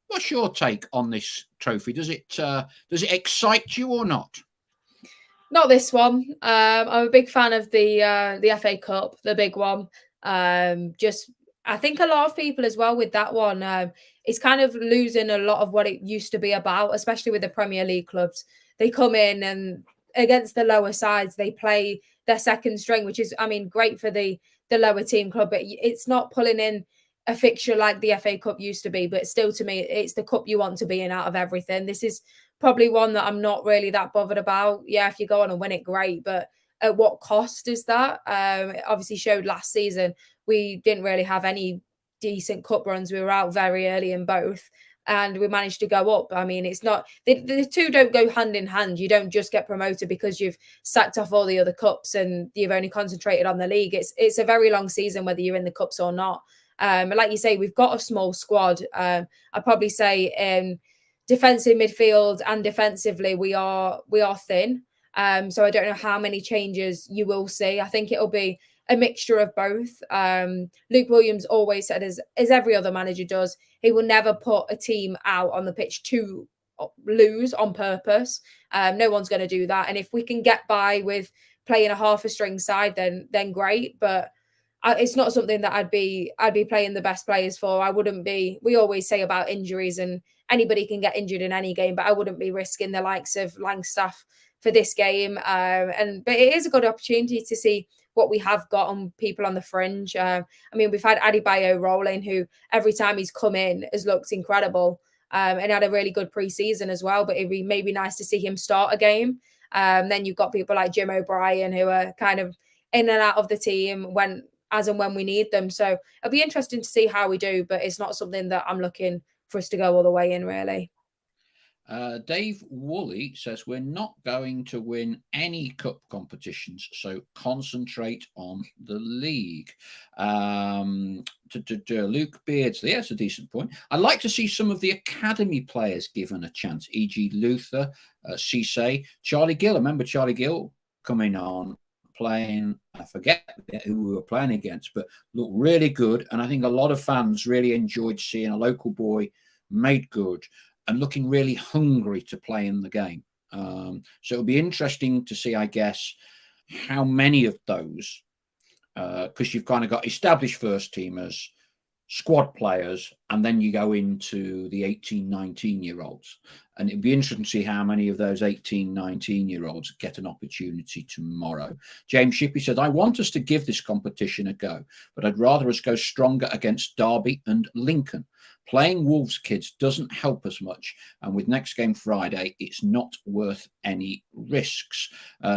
What's your take on this trophy? Does it excite you or not? Not this one. I'm a big fan of the FA Cup, the big one. Just I think a lot of people as well with that one. It's kind of losing a lot of what it used to be about, especially with the Premier League clubs. They come in and against the lower sides, they play their second string, which is, I mean, great for the lower team club, but it's not pulling in a fixture like the FA Cup used to be. But still, to me, it's the cup you want to be in out of everything. This is probably one that I'm not really that bothered about. Yeah, if you go on and win it, great, but at what cost is that? It obviously showed last season we didn't really have any decent cup runs. We were out very early in both, and we managed to go up. I mean, it's not the two don't go hand in hand. You don't just get promoted because you've sacked off all the other cups and you've only concentrated on the league. It's a very long season whether you're in the cups or not. Like you say, we've got a small squad. I'd probably say defensive midfield and defensively we are thin. So I don't know how many changes you will see. I think it'll be a mixture of both. Luke Williams always said, as every other manager does, he will never put a team out on the pitch to lose on purpose. No one's going to do that. And if we can get by with playing a half a string side, then great. But it's not something that I'd be playing the best players for. I wouldn't be. We always say about injuries, and anybody can get injured in any game, but I wouldn't be risking the likes of Langstaff for this game. But it is a good opportunity to see what we have got on people on the fringe. I mean, we've had Adebayo rolling, who every time he's come in has looked incredible, and had a really good pre-season as well. But it'd be maybe nice to see him start a game. Then you've got people like Jim O'Brien, who are kind of in and out of the team when we need them. So it'll be interesting to see how we do, but it's not something that I'm looking for us to go all the way in, really. Dave Woolley says we're not going to win any cup competitions, so concentrate on the league. Luke Beardsley, that's a decent point. I'd like to see some of the academy players given a chance, e.g. Luther, Cisse, Charlie Gill. I remember Charlie Gill coming on, playing, I forget who we were playing against, but looked really good. And I think a lot of fans really enjoyed seeing a local boy made good and looking really hungry to play in the game. So it'll be interesting to see, I guess, how many of those, because you've kind of got established first teamers, squad players, and then you go into the 18, 19-year-olds. And it'd be interesting to see how many of those 18, 19-year-olds get an opportunity tomorrow. James Shippey said, I want us to give this competition a go, but I'd rather us go stronger against Derby and Lincoln. Playing Wolves kids doesn't help us much. And with next game Friday, it's not worth any risks.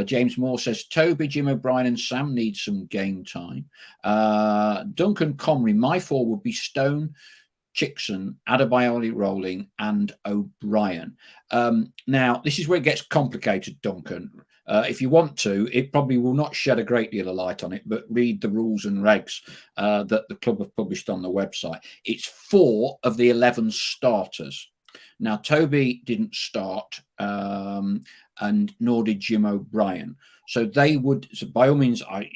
James Moore says, Toby, Jim O'Brien and Sam need some game time. Duncan Comrie, my four would be Stone, Chickson, Adebayo Rolling and O'Brien. Now, this is where it gets complicated, Duncan. If you want to, it probably will not shed a great deal of light on it, but read the rules and regs that the club have published on the website. It's 4 of the 11 starters. Now, Toby didn't start, and nor did Jim O'Brien. So they would, so by all means, I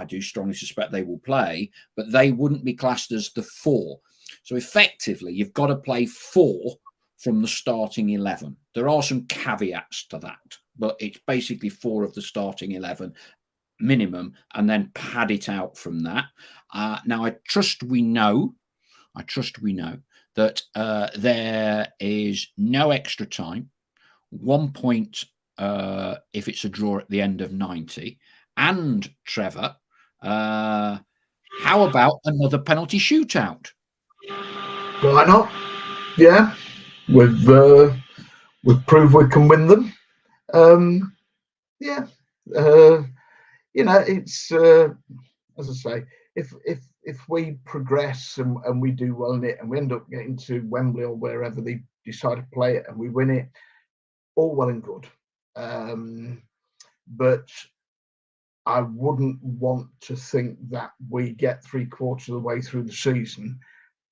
do strongly suspect they will play, but they wouldn't be classed as the 4. So effectively, you've got to play 4 from the starting 11. There are some caveats to that, but it's basically 4 of the starting 11 minimum, and then pad it out from that. Now, I trust we know that there is no extra time, 1 point if it's a draw at the end of 90. And Trevor, how about another penalty shootout? Why not? Yeah, we've proved we can win them. Yeah, you know, it's as I say, if we progress and we do well in it, and we end up getting to Wembley or wherever they decide to play it, and we win it, all well and good. But I wouldn't want to think that we get 3/4 of the way through the season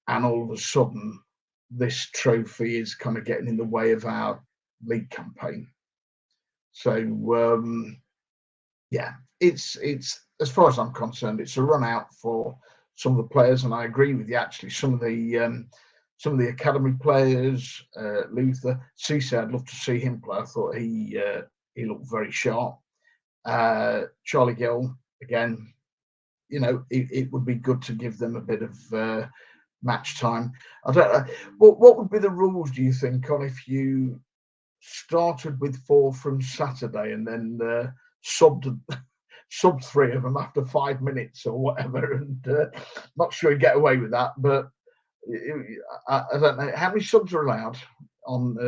and all of a sudden this trophy is kind of getting in the way of our league campaign. So yeah, it's as far as I'm concerned, it's a run out for some of the players, and I agree with you. Actually, some of the academy players, Luther, Cisse, I'd love to see him play. I thought he looked very sharp. Charlie Gill, again, it would be good to give them a bit of match time. I don't know. What would be the rules, do you think, on if you started with 4 from Saturday and then subbed 3 of them after 5 minutes or whatever? And not sure you get away with that, but I don't know how many subs are allowed on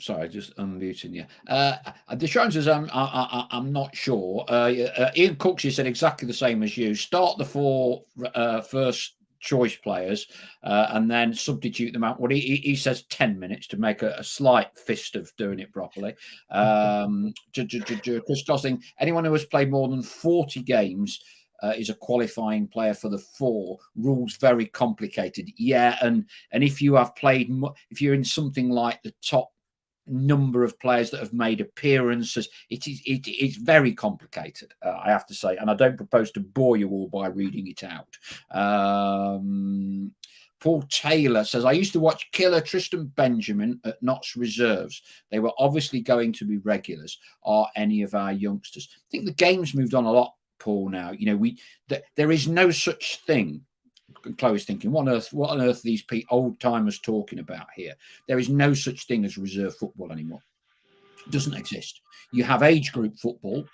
Sorry, just unmuting you. The chances, I'm not sure. Ian Cooksey said exactly the same as you. Start the 4 first choice players and then substitute them out. What he says 10 minutes to make a slight fist of doing it properly. Chris Gosling, anyone who has played more than 40 games is a qualifying player for the 4. Rules very complicated. Yeah, and if you have played, if you're in something like the top number of players that have made appearances, it's very complicated, I have to say, and I don't propose to bore you all by reading it out. Paul Taylor says, I used to watch Killer Tristan Benjamin at Notts Reserves. They were obviously going to be regulars. Are any of our youngsters? I think the game's moved on a lot, Paul, now. There is no such thing. Chloe's thinking, what on earth are these old timers talking about here? There is no such thing as reserve football anymore. It doesn't exist. You have age group football,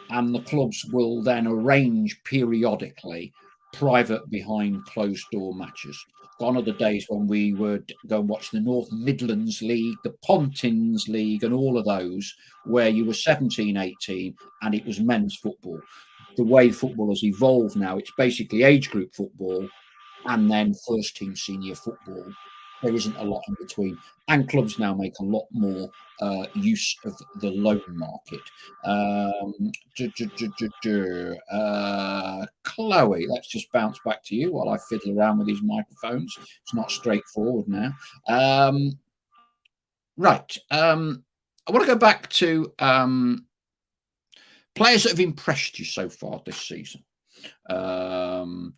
and the clubs will then arrange periodically private behind closed door matches. Gone are the days when we would go and watch the North Midlands League, the Pontins League, and all of those where you were 17, 18, and it was men's football. The way football has evolved now, it's basically age group football and then first team senior football. There isn't a lot in between. And clubs now make a lot more use of the loan market. Chloe, let's just bounce back to you while I fiddle around with these microphones. It's not straightforward now. Right. I want to go back to players that have impressed you so far this season. Who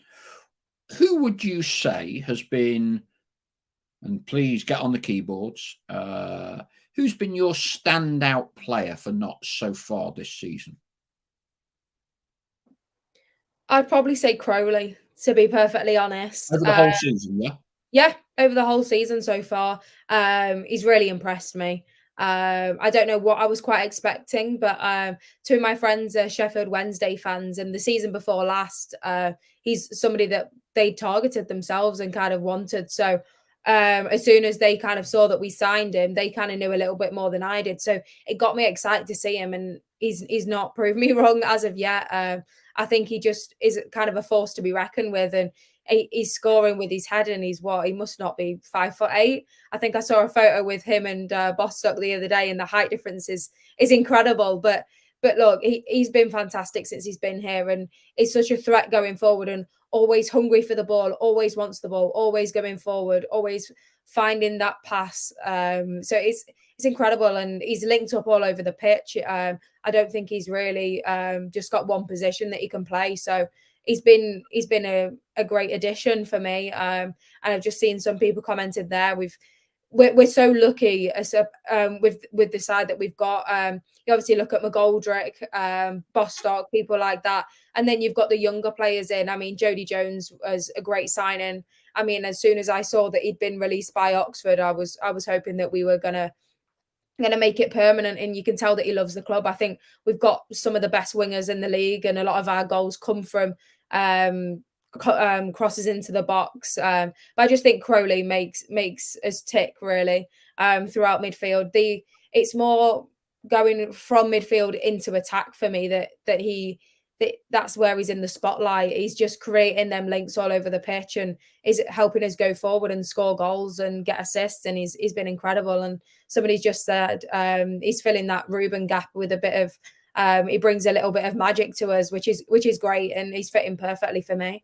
would you say has been, and please get on the keyboards, who's been your standout player for Notts so far this season? I'd probably say Crowley, to be perfectly honest. Over the whole season, yeah? Yeah, over the whole season so far. He's really impressed me. I don't know what I was quite expecting, but 2 of my friends are Sheffield Wednesday fans, and the season before last, he's somebody that they targeted themselves and kind of wanted. So as soon as they kind of saw that we signed him, they kind of knew a little bit more than I did. So it got me excited to see him, and he's not proved me wrong as of yet. I think he just is kind of a force to be reckoned with, and he's scoring with his head, and he must not be 5'8". I think I saw a photo with him and Bostock the other day, and the height difference is incredible. But look, he's been fantastic since he's been here, and he's such a threat going forward, and always hungry for the ball, always wants the ball, always going forward, always finding that pass. So it's incredible, and he's linked up all over the pitch. I don't think he's really just got one position that he can play. So he's been a great addition for me. And I've just seen some people commented there. We're so lucky as with the side that we've got. You obviously look at McGoldrick, Bostock, people like that, and then you've got the younger players in. I mean, Jody Jones was a great signing. I mean, as soon as I saw that he'd been released by Oxford, I was hoping that we were gonna make it permanent, and you can tell that he loves the club. I think we've got some of the best wingers in the league, and a lot of our goals come from crosses into the box. But I just think Crowley makes us tick really throughout midfield. It's more going from midfield into attack for me that he that's where he's in the spotlight. He's just creating them links all over the pitch and is helping us go forward and score goals and get assists. And he's been incredible. And somebody's just said he's filling that Ruben gap with a bit of he brings a little bit of magic to us, which is great, and he's fitting perfectly for me.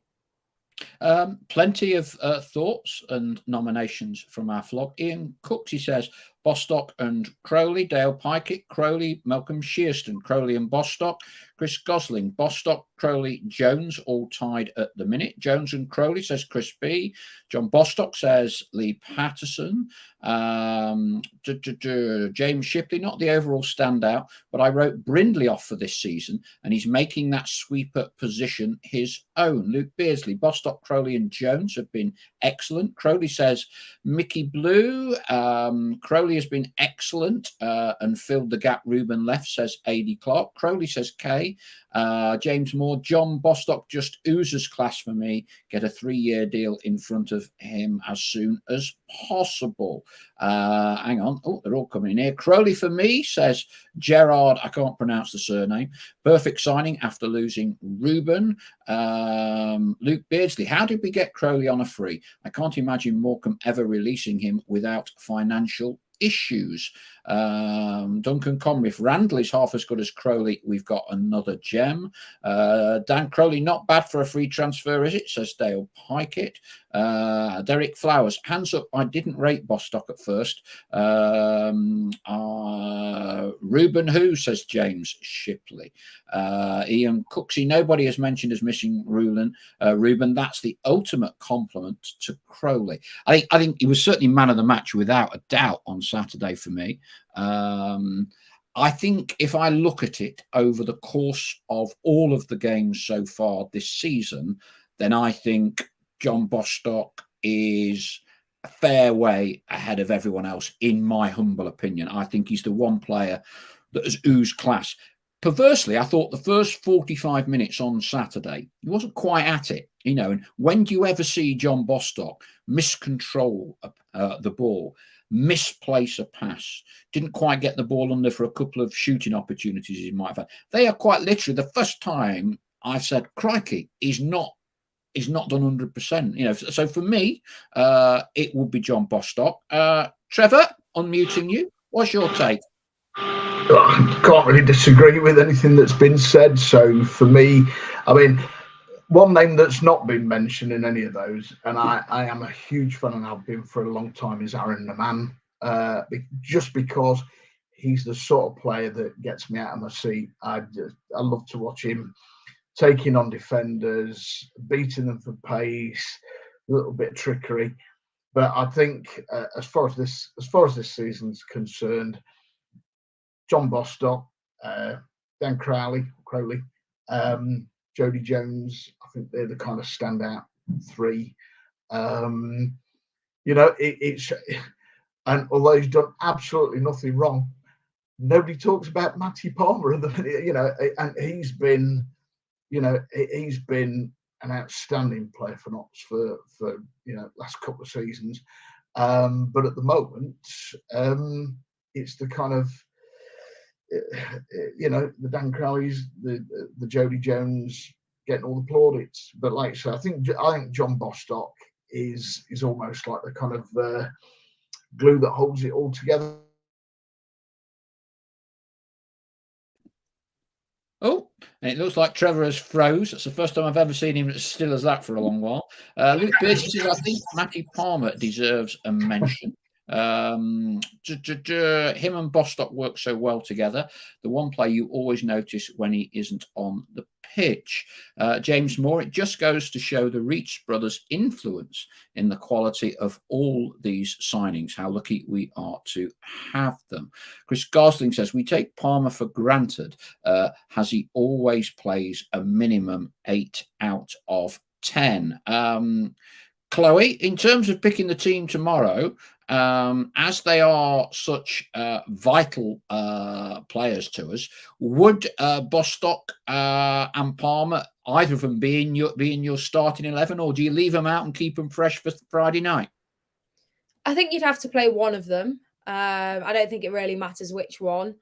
Plenty of thoughts and nominations from our flock. Ian Cooks, he says, Bostock and Crowley, Dale Pikett, Crowley, Malcolm Shearston, Crowley and Bostock, Chris Gosling, Bostock, Crowley, Jones, all tied at the minute. Jones and Crowley, says Chris B. John Bostock says Lee Patterson. James Shipley, not the overall standout, but I wrote Brindley off for this season, and he's making that sweeper position his own. Luke Beardsley, Bostock, Crowley and Jones have been excellent. Crowley says Mickey Blue. Crowley has been excellent and filled the gap Ruben left, says A.D. Clark. Crowley says K. James Moore, John Bostock just oozes class for me. Get a 3-year deal in front of him as soon as possible. Hang on. Oh, they're all coming in here. Crowley for me, says Gerard. I can't pronounce the surname. Perfect signing after losing Ruben. Luke Beardsley, how did we get Crowley on a free? I can't imagine Morecambe ever releasing him without financial issues. Duncan Conway, if Randall is half as good as Crowley, we've got another gem. Dan Crowley, not bad for a free transfer, is it? Says Dale Pikett. Derek Flowers, hands up, I didn't rate Bostock at first. Ruben who, says James Shipley. Ian Cooksey, nobody has mentioned as missing Ruben. That's the ultimate compliment to Crowley. I think he was certainly man of the match without a doubt on Saturday for me. I think if I look at it over the course of all of the games so far this season, then I think John Bostock is a fair way ahead of everyone else, in my humble opinion. I think he's the one player that has oozed class. Perversely, I thought the first 45 minutes on Saturday, he wasn't quite at it, and when do you ever see John Bostock miscontrol the ball, misplace a pass, didn't quite get the ball under for a couple of shooting opportunities he might have had? They are quite literally the first time I've said, crikey, he's not done 100%. So for me, it would be John Bostock. Trevor, unmuting you, what's your take? I can't really disagree with anything that's been said. So for me, I mean, one name that's not been mentioned in any of those, and I am a huge fan and have been for a long time, is Aaron the Man. Just because he's the sort of player that gets me out of my seat. I love to watch him taking on defenders, beating them for pace, a little bit of trickery. But I think as far as this season's concerned, John Bostock, Dan Crowley, Jody Jones, I think they're the kind of standout three. It's and although he's done absolutely nothing wrong, nobody talks about Matty Palmer at the minute, and he's been an outstanding player for Notts for last couple of seasons. But at the moment, it's the kind of the Dan Crowleys, the Jody Jones getting all the plaudits. But like I say, I think John Bostock is almost like the kind of glue that holds it all together. Oh, and it looks like Trevor has froze. That's the first time I've ever seen him as still as that for a long while. Luke Beardsley says, I think Matty Palmer deserves a mention. Him and Bostock work so well together. The one player you always notice when he isn't on the pitch. James Moore, it just goes to show the Reach brothers' influence in the quality of all these signings. How lucky we are to have them. Chris Gosling says, we take Palmer for granted, as he always plays a minimum 8 out of 10. Chloe, in terms of picking the team tomorrow, as they are such vital players to us, would Bostock and Palmer, either of them, be in your starting 11, or do you leave them out and keep them fresh for Friday night? I think you'd have to play one of them. I don't think it really matters which one.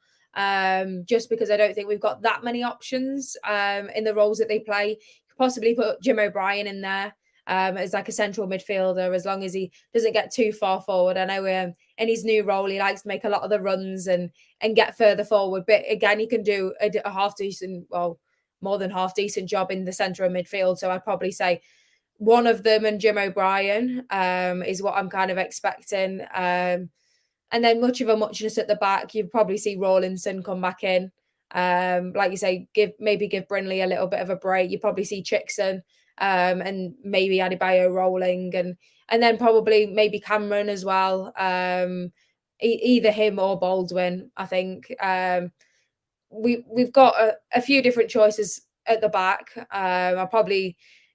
just because I don't think we've got that many options in the roles that they play. You could possibly put Jim O'Brien in there as like a central midfielder, as long as he doesn't get too far forward. I know in his new role, he likes to make a lot of the runs and get further forward. But again, he can do a half decent, well, more than half decent job in the centre of midfield. So I'd probably say one of them and Jim O'Brien is what I'm kind of expecting. And then much of a muchness at the back. You'd probably see Rawlinson come back in. Like you say, give Brindley a little bit of a break. You probably see Chickson and maybe Adebayo rolling, and then probably maybe Cameron as well. Either him or Baldwin, I think. We've got a few different choices at the back.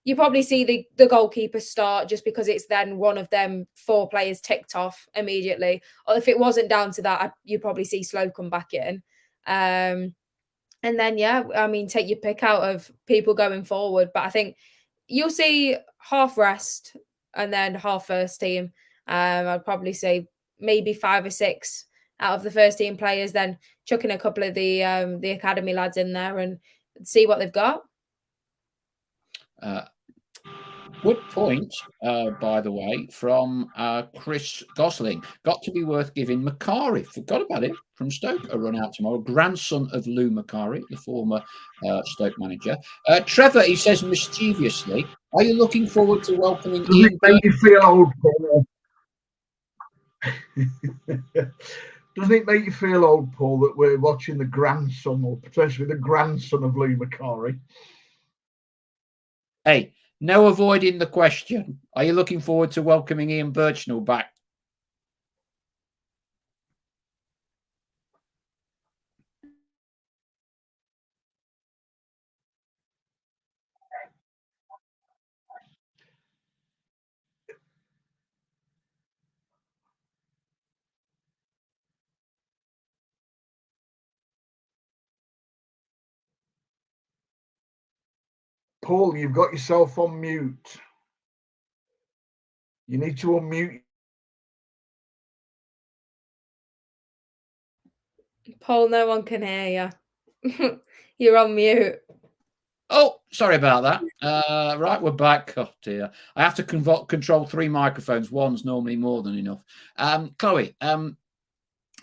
You probably see the goalkeeper start, just because it's then one of them 4 players ticked off immediately. Or if it wasn't down to that, you probably see Slow come back in. And then, yeah, I mean, take your pick out of people going forward. But I think you'll see half rest and then half first team. I'd probably say maybe 5 or 6 out of the first team players, then chucking a couple of the academy lads in there and see what they've got. Good point, by the way, from Chris Gosling. Got to be worth giving Macari. Forgot about him, from Stoke. A run out tomorrow. Grandson of Lou Macari, the former Stoke manager. Trevor, he says mischievously, are you looking forward to welcoming Does Ian it make you feel old, Paul? Doesn't it make you feel old, Paul, that we're watching the grandson, or potentially the grandson of Lou Macari? Hey, no avoiding the question. Are you looking forward to welcoming Ian Birchnell back? Paul, you've got yourself on mute. You need to unmute. Paul, no one can hear you. You're on mute. Oh, sorry about that. Right, we're back. Oh dear, I have to control 3 microphones. One's normally more than enough. Chloe,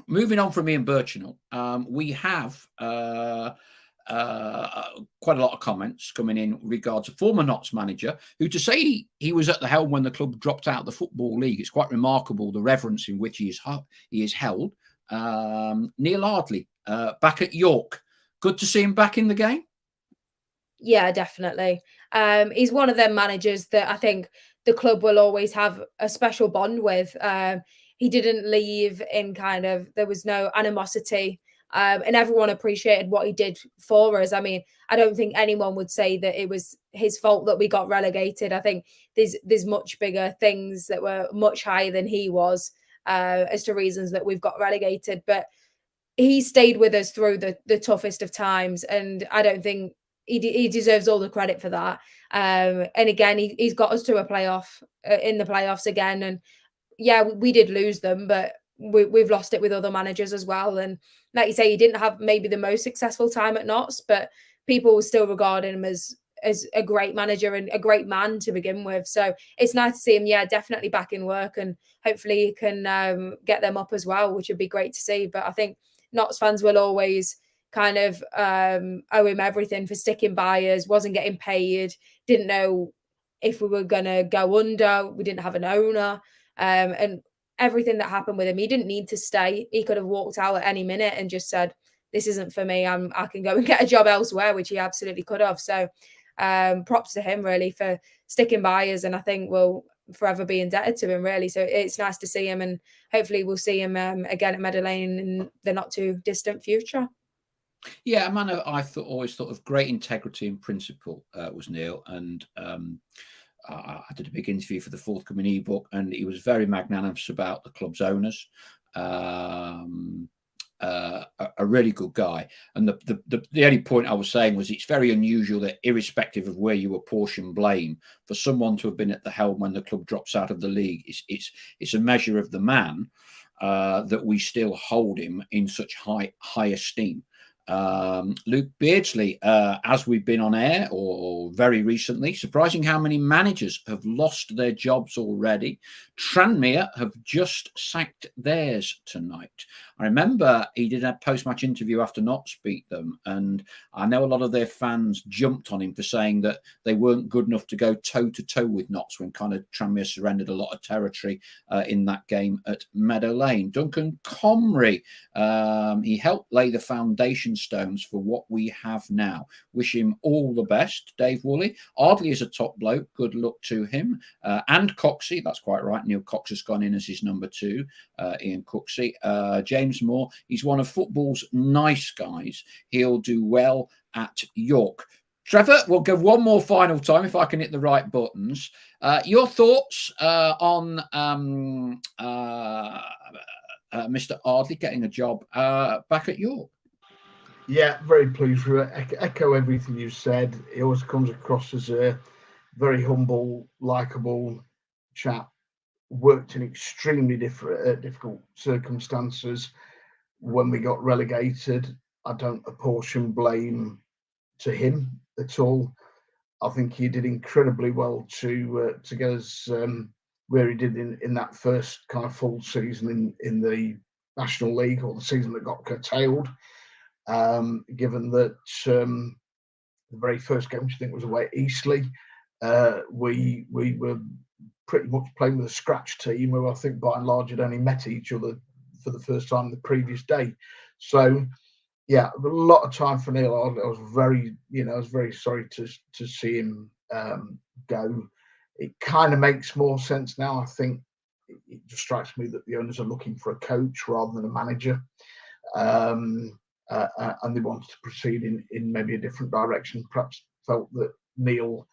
moving on from Ian Birchnell, we have quite a lot of comments coming in regards to former Notts manager, who, to say he was at the helm when the club dropped out of the Football League, it's quite remarkable the reverence in which he is held. Neil Ardley, back at York. Good to see him back in the game. Yeah, definitely. He's one of them managers that I think the club will always have a special bond with. He didn't leave in there was no animosity, and everyone appreciated what he did for us. I mean, I don't think anyone would say that it was his fault that we got relegated. I think there's much bigger things that were much higher than he was as to reasons that we've got relegated. But he stayed with us through the toughest of times, and I don't think he deserves all the credit for that. And again, he's got us to a playoff in the playoffs again. And yeah, we did lose them, but we've lost it with other managers as well. And like you say, he didn't have maybe the most successful time at Notts, but people will still regard him as a great manager and a great man to begin with. So it's nice to see him, yeah, definitely back in work, and hopefully he can get them up as well, which would be great to see. But I think Notts fans will always kind of owe him everything for sticking by us, wasn't getting paid, didn't know if we were going to go under, we didn't have an owner, and everything that happened with him. He didn't need to stay. He could have walked out at any minute and just said, this isn't for me, I can go and get a job elsewhere, which he absolutely could have. So props to him really for sticking by us, and I think we'll forever be indebted to him really. So it's nice to see him, and hopefully we'll see him again at Meadow Lane in the not too distant future. Yeah, a man I always thought of great integrity and principle was Neil, and I did a big interview for the forthcoming ebook, and he was very magnanimous about the club's owners. A really good guy. And the only point I was saying was it's very unusual that, irrespective of where you apportion blame, for someone to have been at the helm when the club drops out of the league, it's a measure of the man. that we still hold him in such high esteem. Luke Beardsley, as we've been on air or very recently, surprising how many managers have lost their jobs already. Tranmere have just sacked theirs tonight. I remember he did a post-match interview after Notts beat them, and I know a lot of their fans jumped on him for saying that they weren't good enough to go toe-to-toe with Notts when kind of Tranmere surrendered a lot of territory in that game at Meadow Lane. Duncan Comrie, he helped lay the foundation stones for what we have now. Wish him all the best. Dave Woolley. Ardley is a top bloke. Good luck to him. And Coxey, that's quite right. Neil Cox has gone in as his number 2. Ian Coxey. James Moore, he's one of football's nice guys. He'll do well at York. Trevor, we'll go one more final time if I can hit the right buttons. Your thoughts on Mr. Ardley getting a job back at York? Yeah, very pleased with it. Echo everything you said. He always comes across as a very humble, likeable chap. Worked in extremely difficult circumstances. When we got relegated, I don't apportion blame to him at all. I think he did incredibly well to get us where he did in that first kind of full season in the National League, or the season that got curtailed. Given that the very first game, which I think was away at Eastleigh, we were pretty much playing with a scratch team who I think by and large had only met each other for the first time the previous day. So yeah, a lot of time for Neil Ardley. I was very sorry to see him go. It kind of makes more sense now. I think it just strikes me that the owners are looking for a coach rather than a manager. And they wanted to proceed in maybe a different direction. Perhaps felt that Neil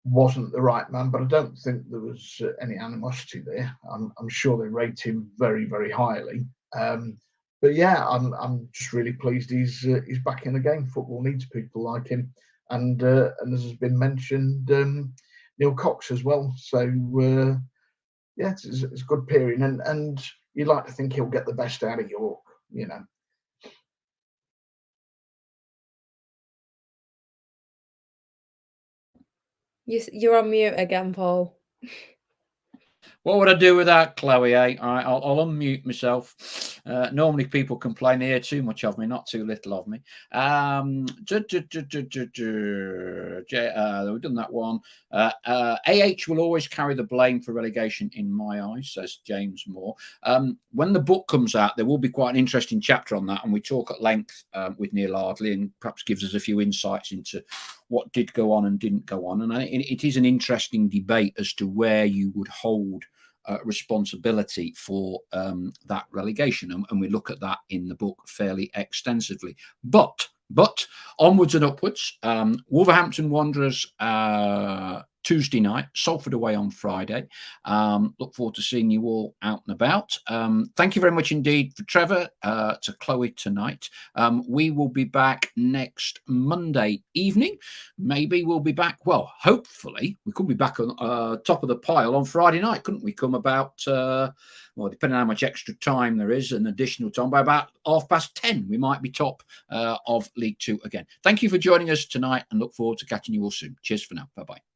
wasn't the right man, but I don't think there was any animosity there. I'm sure they rate him very, very highly. But yeah, I'm just really pleased he's back in the game. Football needs people like him, and as has been mentioned, Neil Cox as well. So yeah, it's a good period, and you'd like to think he'll get the best out of York, you know. You're on mute again, Paul. What would I do without Chloe, eh? All right, I'll unmute myself. Normally people complain they hear too much of me, not too little of me. We've done that one. AH will always carry the blame for relegation in my eyes, says James Moore. When the book comes out, there will be quite an interesting chapter on that, and we talk at length with Neil Ardley, and perhaps gives us a few insights into what did go on and didn't go on. And it is an interesting debate as to where you would hold responsibility for that relegation. And we look at that in the book fairly extensively. But onwards and upwards. Wolverhampton Wanderers Tuesday night, Salford away on Friday. Look forward to seeing you all out and about. Thank you very much indeed for Trevor, to Chloe tonight. We will be back next Monday evening. Maybe we'll be back, well, hopefully we could be back on top of the pile on Friday night, couldn't we? Come about, well, depending on how much extra time there is, an additional time, by about 10:30, we might be top of League Two again. Thank you for joining us tonight, and look forward to catching you all soon. Cheers for now. Bye-bye.